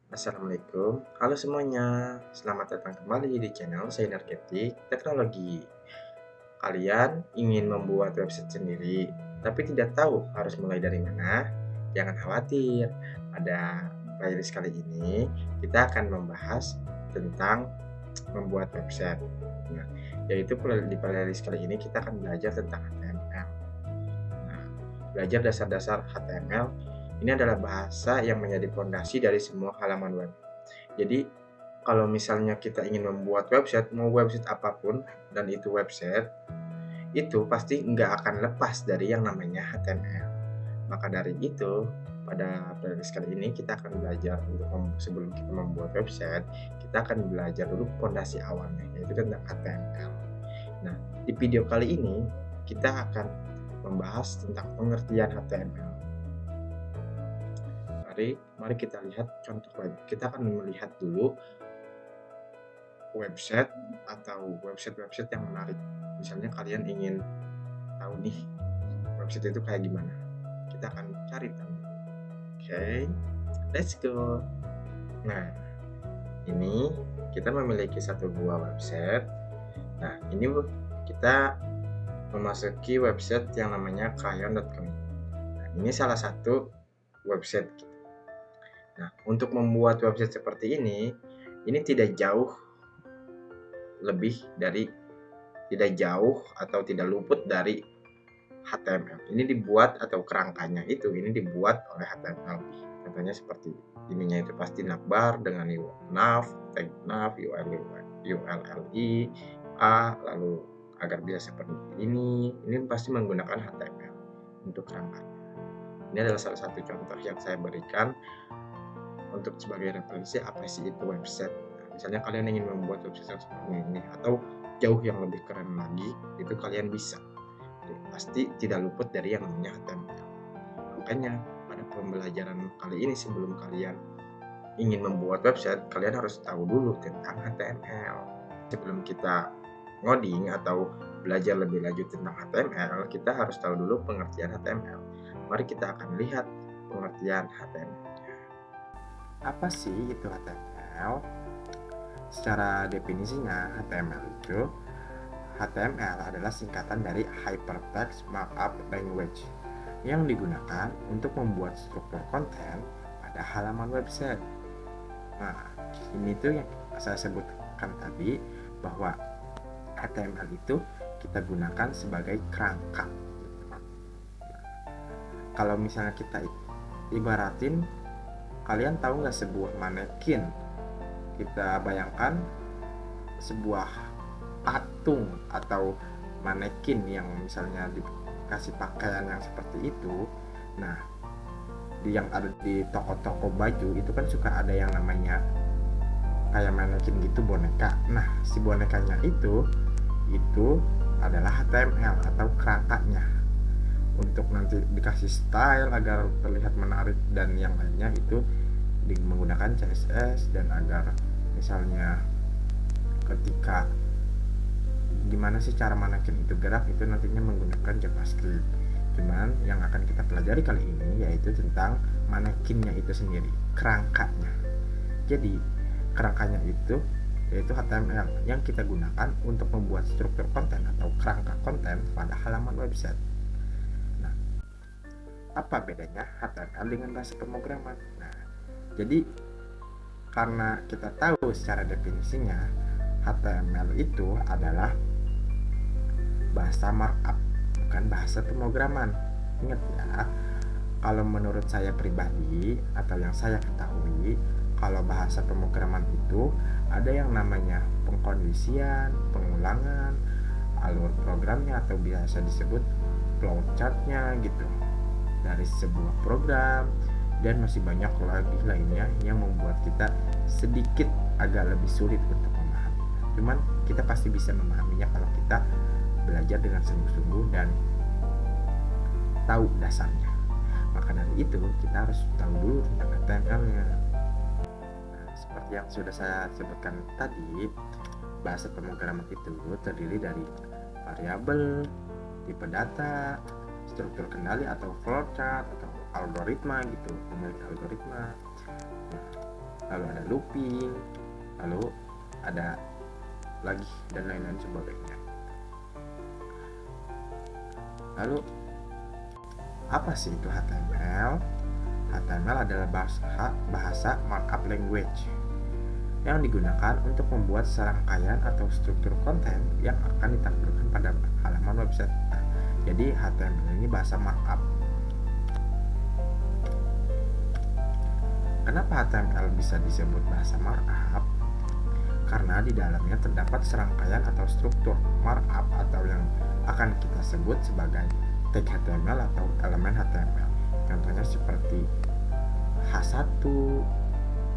Assalamualaikum, halo semuanya. Selamat datang kembali di channel Sinergetik Teknologi. Kalian ingin membuat website sendiri, tapi tidak tahu harus mulai dari mana? Jangan khawatir. Pada playlist kali ini, kita akan membahas tentang membuat website. Nah, yaitu di playlist kali ini kita akan belajar tentang HTML. Nah, belajar dasar-dasar HTML ini adalah bahasa yang menjadi fondasi dari semua halaman web. Jadi, kalau misalnya kita ingin membuat website, mau website apapun, dan itu website, itu pasti nggak akan lepas dari yang namanya HTML. Maka dari itu, pada playlist kali ini kita akan belajar untuk sebelum kita membuat website, kita akan belajar dulu fondasi awalnya, yaitu tentang HTML. Nah, di video kali ini kita akan membahas tentang pengertian HTML. Mari kita lihat contoh web. Kita akan melihat dulu website atau website-website yang menarik. Misalnya kalian ingin tahu nih website itu kayak gimana. Kita akan cari tahu. Oke, let's go. Nah, ini kita memiliki satu buah website. Nah, ini kita memasuki website yang namanya crayon.com. Nah, ini salah satu website. Nah, untuk membuat website seperti ini tidak jauh tidak jauh atau tidak luput dari HTML. Ini dibuat atau kerangkanya ini dibuat oleh HTML. Contohnya seperti ininya itu pasti navbar dengan nav, tag nav, ULLI, lalu agar bisa seperti ini pasti menggunakan HTML untuk kerangkanya. Ini adalah salah satu contoh yang saya berikan untuk sebagai referensi apa sih itu website. Misalnya kalian ingin membuat website seperti ini atau jauh yang lebih keren lagi, itu kalian bisa. Pasti tidak luput dari yang namanya HTML. Makanya pada pembelajaran kali ini sebelum kalian ingin membuat website, kalian harus tahu dulu tentang HTML. Sebelum kita ngoding atau belajar lebih lanjut tentang HTML, kita harus tahu dulu pengertian HTML. Mari kita akan lihat pengertian HTML. Apa sih itu HTML? Secara definisinya, HTML adalah singkatan dari Hypertext Markup Language yang digunakan untuk membuat struktur konten pada halaman website. Nah, ini tuh yang saya sebutkan tadi bahwa HTML itu kita gunakan sebagai kerangka. Kalau misalnya kita ibaratin, kalian tahu nggak sebuah manekin? Kita bayangkan sebuah patung atau manekin yang misalnya dikasih pakaian yang seperti itu. Nah, yang ada di toko-toko baju itu kan suka ada yang namanya kayak manekin gitu, boneka. Nah, si bonekanya itu adalah HTML atau kerangkanya untuk nanti dikasih style agar terlihat menarik dan yang lainnya itu menggunakan CSS, dan agar misalnya ketika gimana sih cara manekin itu gerak itu nantinya menggunakan JavaScript. Cuman yang akan kita pelajari kali ini yaitu tentang manekinnya itu sendiri, kerangkanya. Jadi kerangkanya itu yaitu HTML yang kita gunakan untuk membuat struktur konten atau kerangka konten pada halaman website. Nah, apa bedanya HTML dengan bahasa pemrograman? Nah, jadi karena kita tahu secara definisinya HTML itu adalah bahasa markup, bukan bahasa pemrograman. Ingat ya, kalau menurut saya pribadi atau yang saya ketahui, kalau bahasa pemrograman itu ada yang namanya pengkondisian, pengulangan, alur programnya atau biasa disebut flowchartnya gitu dari sebuah program, dan masih banyak lagi lainnya yang membuat kita sedikit agak lebih sulit untuk memahaminya. Cuman kita pasti bisa memahaminya kalau kita belajar dengan sungguh-sungguh dan tahu dasarnya. Maka dari itu kita harus tahu dulu tentang HTML-nya. Nah, seperti yang sudah saya sebutkan tadi, bahasa pemrograman itu terdiri dari variabel, tipe data, struktur kendali atau flowchart atau algoritma gitu, pemilik algoritma. Nah, lalu ada looping, lalu ada lagi dan lain-lain sebagainya. Lalu apa sih itu HTML? HTML adalah bahasa markup language yang digunakan untuk membuat serangkaian atau struktur konten yang akan ditampilkan pada halaman website. Jadi HTML ini bahasa markup. Kenapa HTML bisa disebut bahasa markup? Karena di dalamnya terdapat serangkaian atau struktur markup atau yang akan kita sebut sebagai tag HTML atau elemen HTML. Contohnya seperti H1,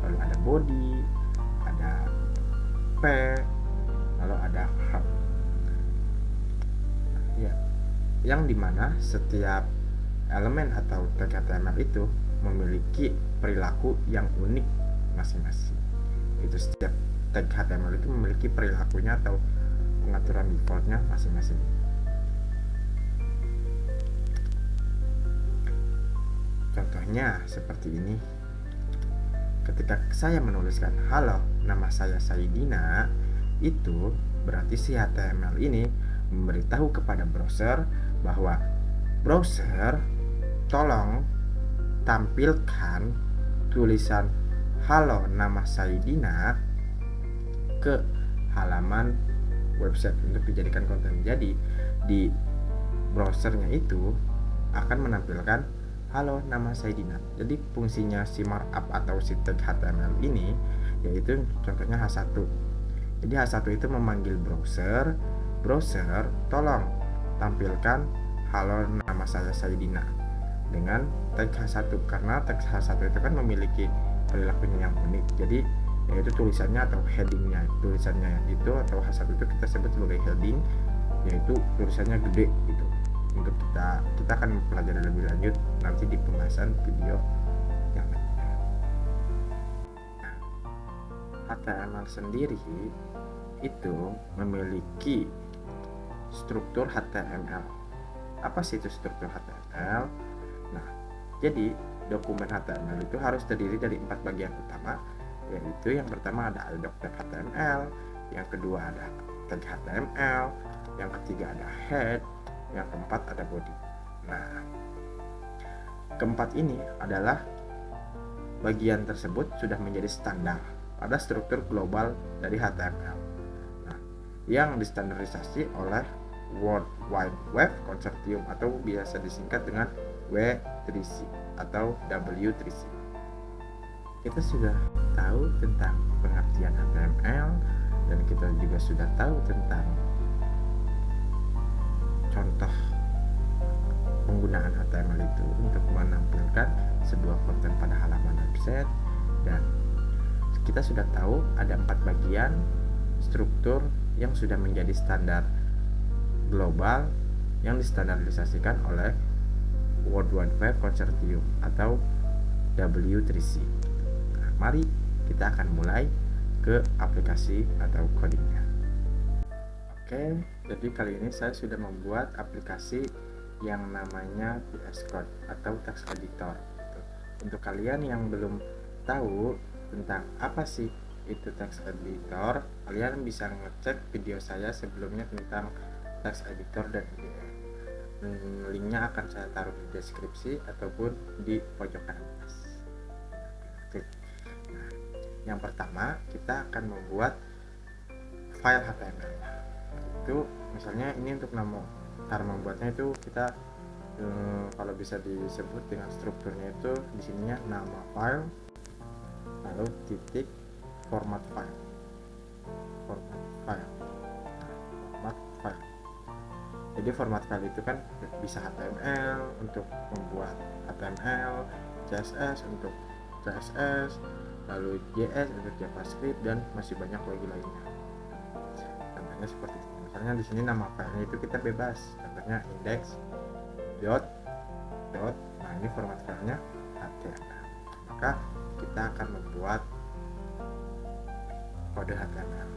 lalu ada body, ada P, lalu ada hub. Ya, yang dimana setiap elemen atau tag HTML itu memiliki perilaku yang unik masing-masing. Itu setiap tag HTML itu memiliki perilakunya atau pengaturan defaultnya masing-masing. Contohnya seperti ini. Ketika saya menuliskan halo, nama saya Saidina, itu berarti si HTML ini memberitahu kepada browser bahwa browser tolong tampilkan tulisan halo nama Saidina ke halaman website untuk dijadikan konten. Jadi di browsernya itu akan menampilkan halo nama Saidina. Jadi fungsinya si markup atau si tag HTML ini yaitu contohnya H1. Jadi H1 itu memanggil browser tolong tampilkan halo nama saya Saidina dengan tag H1, karena tag H1 itu kan memiliki perilakunya yang unik. Jadi yaitu tulisannya atau headingnya, tulisannya itu atau H1 itu kita sebut sebagai heading, yaitu tulisannya gede gitu. Untuk kita akan mempelajari lebih lanjut nanti di pembahasan video yang lainnya. HTML sendiri itu memiliki struktur HTML. Apa sih itu struktur HTML? Nah, jadi dokumen HTML itu harus terdiri dari 4 bagian utama, yaitu yang pertama ada doc.html, yang kedua ada tag HTML, yang ketiga ada head, yang keempat ada body. Nah, keempat ini adalah bagian tersebut sudah menjadi standar pada struktur global dari HTML. Nah, yang distandarisasi oleh World Wide Web Consortium atau biasa disingkat dengan W3C atau W3C. Kita sudah tahu tentang pengertian HTML dan kita juga sudah tahu tentang contoh penggunaan HTML itu untuk menampilkan sebuah konten pada halaman website, dan kita sudah tahu ada 4 bagian struktur yang sudah menjadi standar global yang distandarisasikan oleh World Wide Web Consortium atau W3C. Nah, mari kita akan mulai ke aplikasi atau codingnya. Oke, jadi kali ini saya sudah membuat aplikasi yang namanya VS Code atau text editor. Untuk kalian yang belum tahu tentang apa sih itu text editor, kalian bisa ngecek video saya sebelumnya tentang text editor dan IDE. Linknya akan saya taruh di deskripsi ataupun di pojok kanan atas. Oke. Nah, yang pertama kita akan membuat file HTML. Itu misalnya ini untuk cara membuatnya itu kita kalau bisa disebut dengan strukturnya itu di sininya nama file, lalu titik format file. Jadi format file itu kan bisa HTML untuk membuat HTML, CSS untuk CSS, lalu JS untuk JavaScript, dan masih banyak lagi lainnya. Contohnya seperti ini. Misalnya di sini nama filenya itu kita bebas. Contohnya index dot. Nah, ini format filenya HTML. Maka kita akan membuat kode HTML.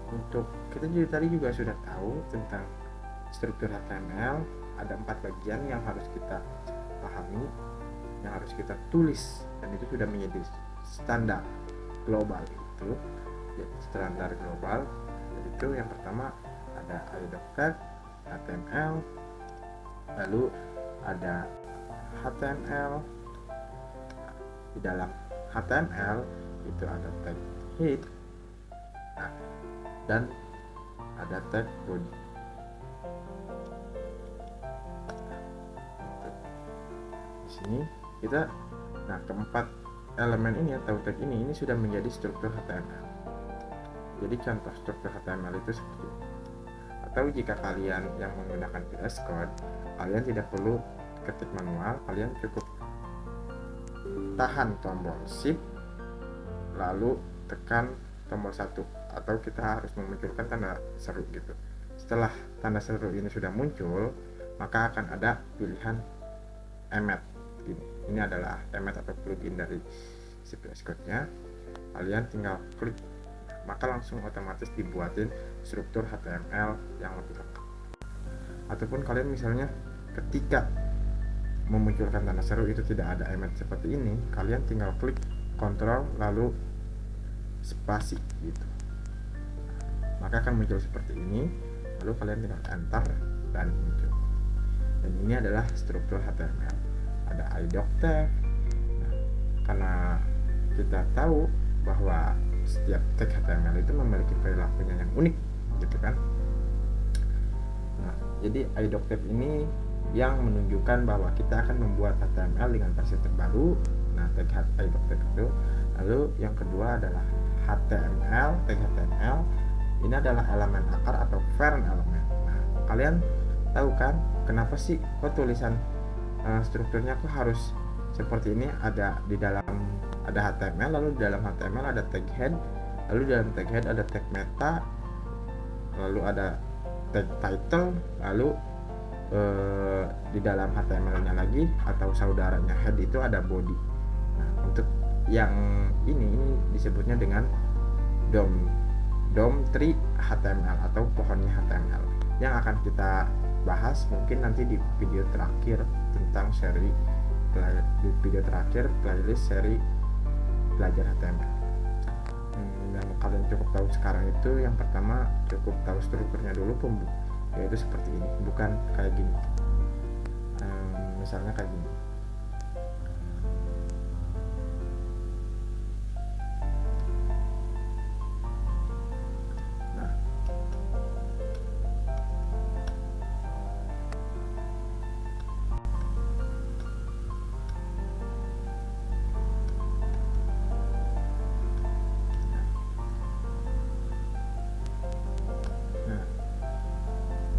Untuk kita tadi juga sudah tahu tentang struktur HTML, ada 4 bagian yang harus kita pahami, yang harus kita tulis, dan itu sudah menjadi standar global itu, ya, standar global itu yang pertama ada IDOC tag, HTML, lalu ada HTML. Di dalam HTML itu ada tag head, nah, dan ada tag body. Di sini kita, nah, keempat elemen ini atau tag ini sudah menjadi struktur HTML. Jadi contoh struktur HTML itu seperti ini. Atau jika kalian yang menggunakan VS Code, kalian tidak perlu ketik manual, kalian cukup tahan tombol shift lalu tekan tombol 1, atau kita harus memunculkan tanda seru gitu. Setelah tanda seru ini sudah muncul, maka akan ada pilihan emmet gini. Ini adalah emmet atau plugin dari si VS Code-nya. Kalian tinggal klik, maka langsung otomatis dibuatin struktur HTML yang lebih lengkap. Ataupun kalian misalnya ketika memunculkan tanda seru itu tidak ada emmet seperti ini, kalian tinggal klik Ctrl lalu spasi gitu, maka akan muncul seperti ini, lalu kalian tinggal enter dan muncul. Dan ini adalah struktur HTML. Ada IDOC tag. Nah, karena kita tahu bahwa setiap tag HTML itu memiliki perilakunya yang unik gitu kan. Nah, jadi IDOC tag ini yang menunjukkan bahwa kita akan membuat HTML dengan versi terbaru. Nah, tag IDOC tag itu. Lalu yang kedua adalah HTML, tag HTML. Ini adalah elemen akar atau parent element. Nah, kalian tahu kan kenapa sih kok tulisan strukturnya kok harus seperti ini? Ada di dalam ada HTML, lalu di dalam HTML ada tag head, lalu di dalam tag head ada tag meta, lalu ada tag title, lalu di dalam HTML-nya lagi atau saudaranya head itu ada body. Nah, untuk yang ini disebutnya dengan DOM tree HTML atau pohonnya HTML, yang akan kita bahas mungkin nanti di video terakhir tentang di video terakhir playlist seri belajar HTML. Yang kalian cukup tahu sekarang itu yang pertama cukup tahu strukturnya dulu, yaitu seperti ini, bukan kayak gini. Misalnya kayak gini.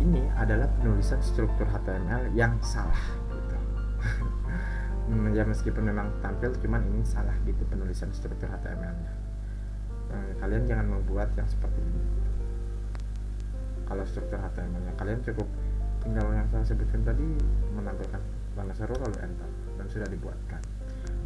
Ini adalah penulisan struktur HTML yang salah gitu. Ya meskipun memang tampil, cuman ini salah gitu penulisan struktur HTML-nya. Kalian jangan membuat yang seperti ini. Kalau struktur HTML-nya kalian cukup tinggal yang saya sebutkan tadi, menampilkan tanda seru lalu enter, dan sudah dibuatkan.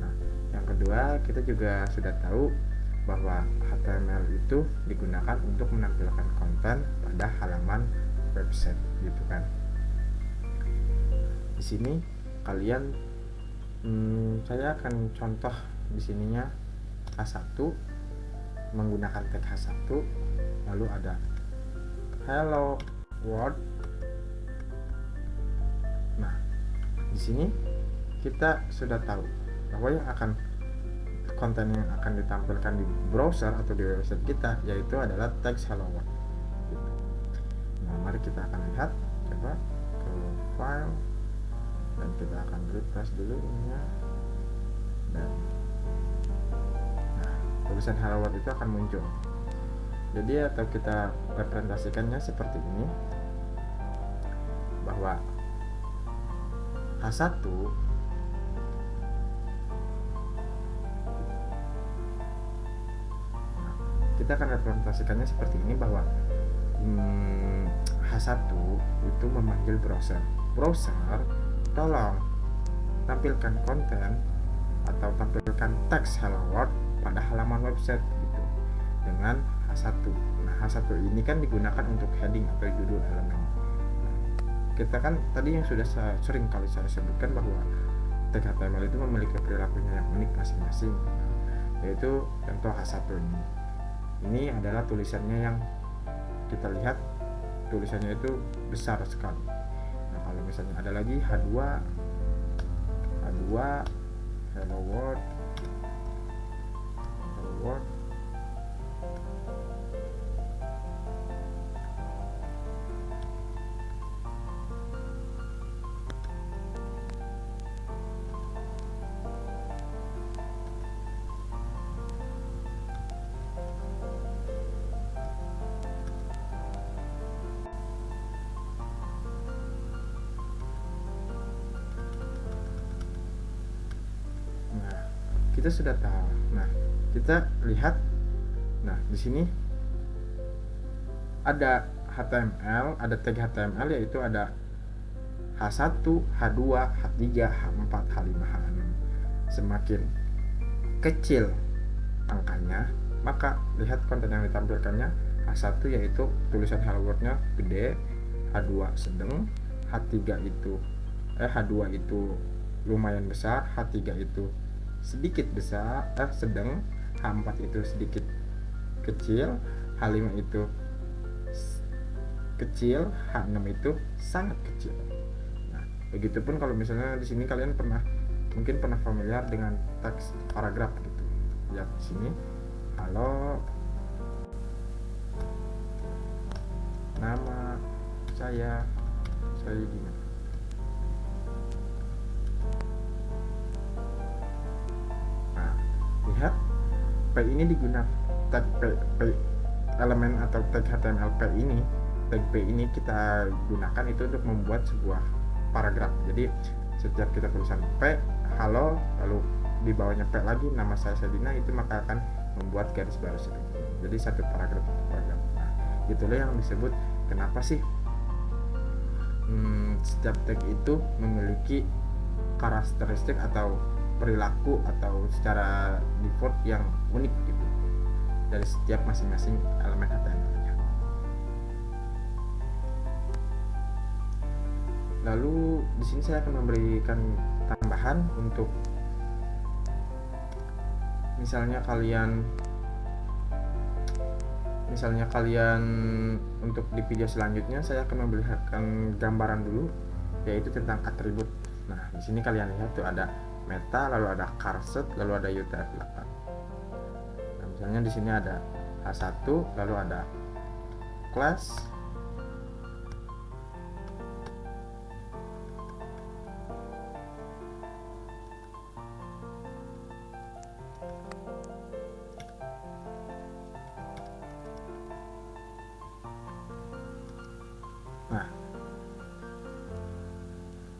Nah, yang kedua, kita juga sudah tahu bahwa HTML itu digunakan untuk menampilkan konten pada halaman website gitu kan. Di sini kalian saya akan contoh di sininya H1 menggunakan tag H1, lalu ada hello world. Nah, di sini kita sudah tahu bahwa yang akan konten yang akan ditampilkan di browser atau di website kita yaitu adalah teks hello world. Nah, mari kita akan lihat, coba ke file dan kita akan refresh dulu ininya, dan nah, tulisan hello world itu akan muncul. Jadi atau kita representasikannya seperti ini, bahwa H1 kita akan representasikannya seperti ini, bahwa H1 itu memanggil browser, tolong tampilkan konten atau tampilkan teks hello world pada halaman website gitu dengan H1. Nah, H1 ini kan digunakan untuk heading atau judul elemen. Nah, kita kan tadi yang sudah sering kali saya sebutkan bahwa tag HTML itu memiliki perilakunya yang unik masing-masing. Nah, yaitu contoh H1 ini. Ini adalah tulisannya yang kita lihat tulisannya itu besar sekali. Nah, kalau misalnya ada lagi H2 hello world. Nah, kita sudah tahu. Nah, kita lihat. Nah, di sini ada HTML, ada tag HTML, yaitu ada H1, H2, H3, H4, H5, H6. Semakin kecil angkanya, maka lihat konten yang ditampilkannya. H1 yaitu tulisan hello world-nya gede, H2 sedang, H2 itu lumayan besar, H3 itu sedikit besar, sedang, H4 itu sedikit kecil, H5 itu kecil, H6 itu sangat kecil. Nah, begitupun kalau misalnya di sini kalian mungkin pernah familiar dengan teks paragraf gitu. Lihat di sini, halo, nama saya Dina. Nah, lihat P ini digunakan, tag P elemen atau tag HTML P ini, tag P ini kita gunakan itu untuk membuat sebuah paragraf. Jadi setiap kita tulisan P halo, lalu di bawahnya P lagi nama saya Dina, itu maka akan membuat garis baris itu. Jadi satu paragraf. Nah, itulah yang disebut kenapa sih setiap tag itu memiliki karakteristik atau perilaku atau secara default yang unik gitu dari setiap masing-masing elemen HTML-nya. Lalu di sini saya akan memberikan tambahan untuk misalnya kalian untuk di video selanjutnya saya akan memperlihatkan gambaran dulu, yaitu tentang atribut. Nah, di sini kalian lihat tuh ada meta, lalu ada charset, lalu ada UTF-8. Nah, misalnya di sini ada H1, lalu ada class,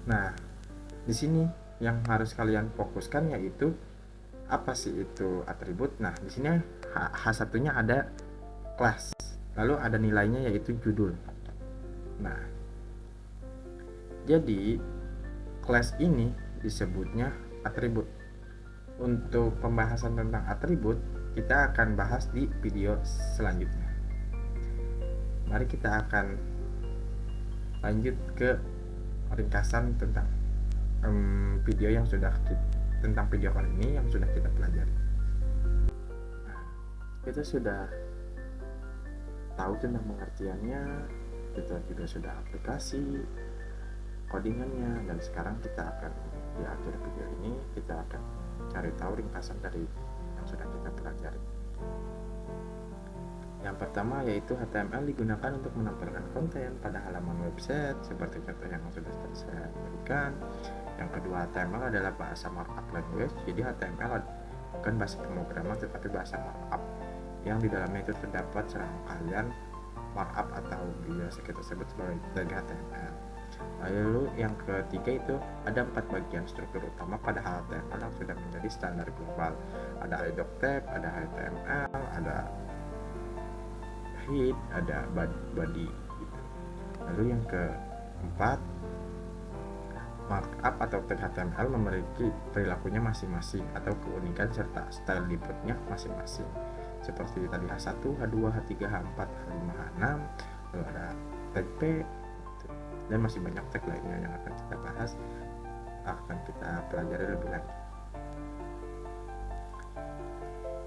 Nah, di sini yang harus kalian fokuskan yaitu apa sih itu atribut. Nah, di sini H1-nya ada class, lalu ada nilainya yaitu judul. Nah, jadi class ini disebutnya atribut. Untuk pembahasan tentang atribut kita akan bahas di video selanjutnya. Mari kita akan lanjut ke ringkasan tentang video yang sudah tentang video kali ini yang sudah kita pelajari. Nah, kita sudah tahu tentang pengertiannya, kita juga sudah aplikasi codingannya, dan sekarang kita akan di akhir video ini kita akan cari tahu ringkasan dari yang sudah kita pelajari. Yang pertama yaitu HTML digunakan untuk menampilkan konten pada halaman website seperti contoh yang sudah saya berikan. Yang kedua, HTML adalah bahasa markup language. Jadi HTML bukan bahasa pemrograman tetapi bahasa markup yang di dalamnya itu terdapat serangkaian markup atau biasa kita sebut sebagai tag HTML. Lalu yang ketiga itu ada 4 bagian struktur utama pada HTML yang sudah menjadi standar global. Ada header tag, ada HTML, ada head, ada body gitu. Lalu yang keempat, markup atau tag HTML memiliki perilakunya masing-masing atau keunikan serta style defaultnya masing-masing. Seperti tadi H1, H2, H3, H4, H5, H6, lalu ada tag P gitu. Dan masih banyak tag lainnya yang akan kita bahas, akan kita pelajari lebih lanjut.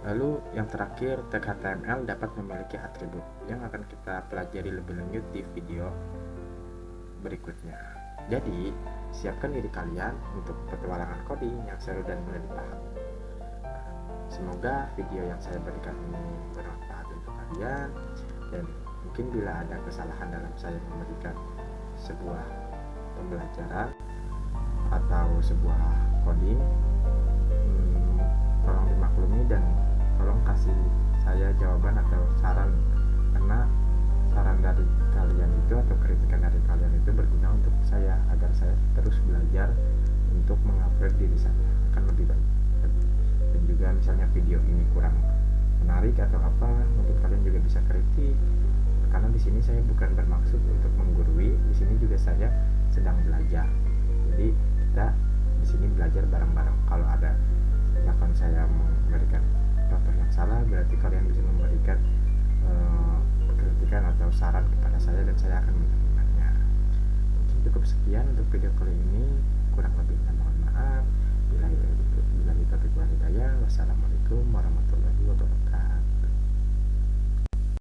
Lalu yang terakhir, tag HTML dapat memiliki atribut yang akan kita pelajari lebih lanjut di video berikutnya. Jadi, siapkan diri kalian untuk petualangan coding yang seru dan mudah dipahami. Semoga video yang saya berikan ini bermanfaat untuk kalian, dan mungkin bila ada kesalahan dalam saya memberikan sebuah pembelajaran atau sebuah coding, tolong dimaklumi dan tolong kasih saya jawaban atau saran, karena saran dari kalian itu atau kritikan dari kalian itu berguna untuk saya agar saya terus belajar untuk mengupgrade diri saya akan lebih baik. Dan juga misalnya video ini kurang menarik atau apa, mungkin kalian juga bisa kritik, karena di sini saya bukan bermaksud untuk menggurui, di sini juga saya sedang belajar. Jadi kita di sini belajar bareng-bareng. Kalau ada misalkan saya memberikan contoh yang salah, berarti kalian bisa memberikan kritikan atau saran kepada saya dan saya akan menerimanya. Mungkin cukup sekian untuk video kali ini, kurang lebihnya mohon maaf. Bila itu hidayah.